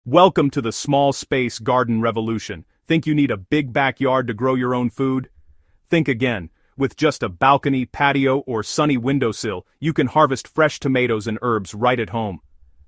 Welcome to the small space garden revolution. Think you need a big backyard to grow your own food? Think again. With just a balcony, patio, or sunny windowsill, you can harvest fresh tomatoes and herbs right at home.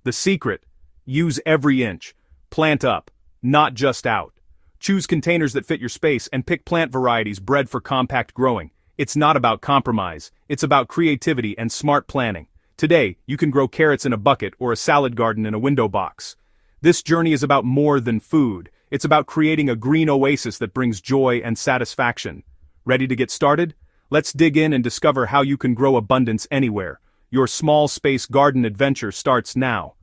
The secret? Use every inch. Plant up, not just out. Choose containers that fit your space and pick plant varieties bred for compact growing. It's not about compromise, it's about creativity and smart planning. Today, you can grow carrots in a bucket or a salad garden in a window box. This journey is about more than food. It's about creating a green oasis that brings joy and satisfaction. Ready to get started? Let's dig in and discover how you can grow abundance anywhere. Your small space garden adventure starts now.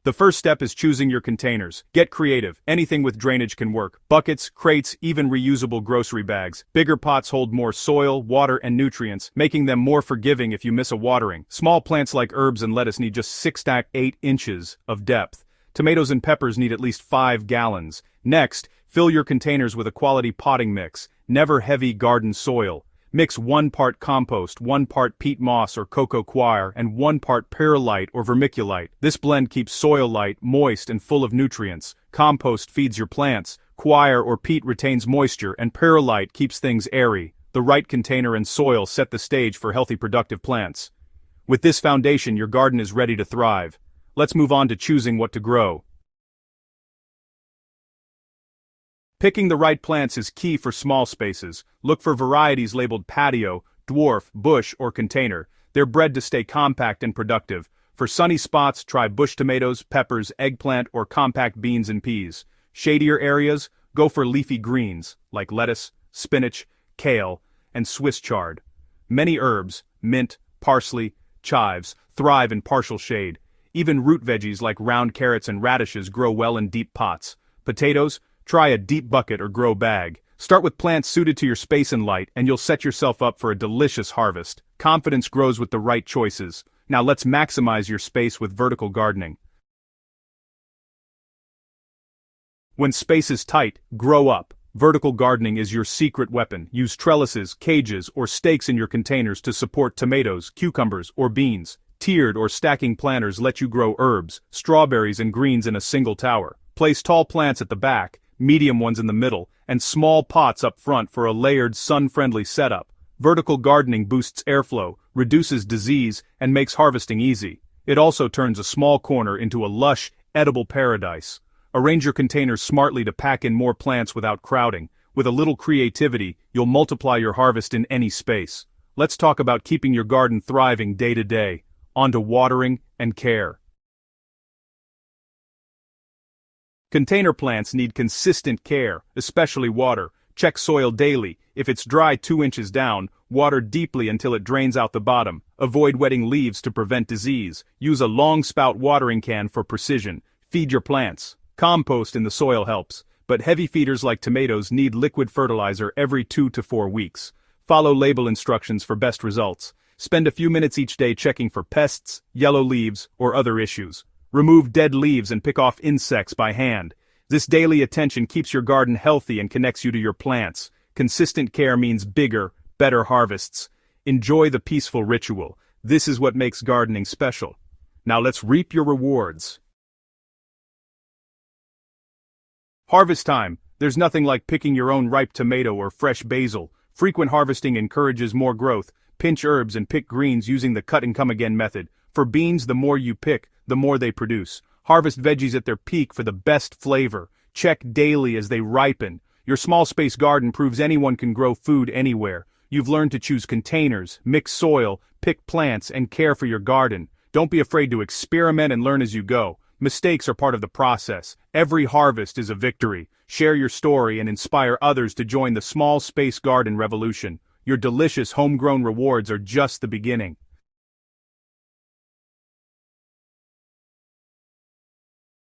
The first step is choosing your containers. Get creative. Anything with drainage can work. Buckets, crates, even reusable grocery bags. Bigger pots hold more soil, water, and nutrients, making them more forgiving if you miss a watering. Small plants like herbs and lettuce need just 6 to 8 inches of depth. Tomatoes and peppers need at least 5 gallons. Next, fill your containers with a quality potting mix. Never heavy garden soil. Mix 1 part compost, 1 part peat moss or cocoa coir, and 1 part perlite or vermiculite. This blend keeps soil light, moist, and full of nutrients. Compost feeds your plants, coir or peat retains moisture, and perlite keeps things airy. The right container and soil set the stage for healthy, productive plants. With this foundation, your garden is ready to thrive. Let's move on to choosing what to grow. Picking the right plants is key for small spaces. Look for varieties labeled patio, dwarf, bush, or container. They're bred to stay compact and productive. For sunny spots, try bush tomatoes, peppers, eggplant, or compact beans and peas. Shadier areas, go for leafy greens, like lettuce, spinach, kale, and Swiss chard. Many herbs, mint, parsley, chives, thrive in partial shade. Even root veggies like round carrots and radishes grow well in deep pots. Potatoes, try a deep bucket or grow bag. Start with plants suited to your space and light, and you'll set yourself up for a delicious harvest. Confidence grows with the right choices. Now let's maximize your space with vertical gardening. When space is tight, grow up. Vertical gardening is your secret weapon. Use trellises, cages, or stakes in your containers to support tomatoes, cucumbers, or beans. Tiered or stacking planters let you grow herbs, strawberries, and greens in a single tower. Place tall plants at the back, medium ones in the middle, and small pots up front for a layered, sun-friendly setup. Vertical gardening boosts airflow, reduces disease, and makes harvesting easy. It also turns a small corner into a lush, edible paradise. Arrange your containers smartly to pack in more plants without crowding. With a little creativity, you'll multiply your harvest in any space. Let's talk about keeping your garden thriving day to day. On to watering and care. Container plants need consistent care, especially water. Check soil daily. If it's dry 2 inches down, water deeply until it drains out the bottom. Avoid wetting leaves to prevent disease. Use a long spout watering can for precision. Feed your plants. Compost in the soil helps, but heavy feeders like tomatoes need liquid fertilizer every 2 to 4 weeks. Follow label instructions for best results. Spend a few minutes each day checking for pests, yellow leaves, or other issues. Remove dead leaves and pick off insects by hand. This daily attention keeps your garden healthy and connects you to your plants. Consistent care means bigger, better harvests. Enjoy the peaceful ritual. This is what makes gardening special. Now let's reap your rewards. Harvest time. There's nothing like picking your own ripe tomato or fresh basil. Frequent harvesting encourages more growth. Pinch herbs and pick greens using the cut and come again method. For beans, the more you pick, the more they produce. Harvest veggies at their peak for the best flavor. Check daily as they ripen. Your small space garden proves anyone can grow food anywhere. You've learned to choose containers, mix soil, pick plants, and care for your garden. Don't be afraid to experiment and learn as you go. Mistakes are part of the process. Every harvest is a victory. Share your story and inspire others to join the small space garden revolution. Your delicious homegrown rewards are just the beginning.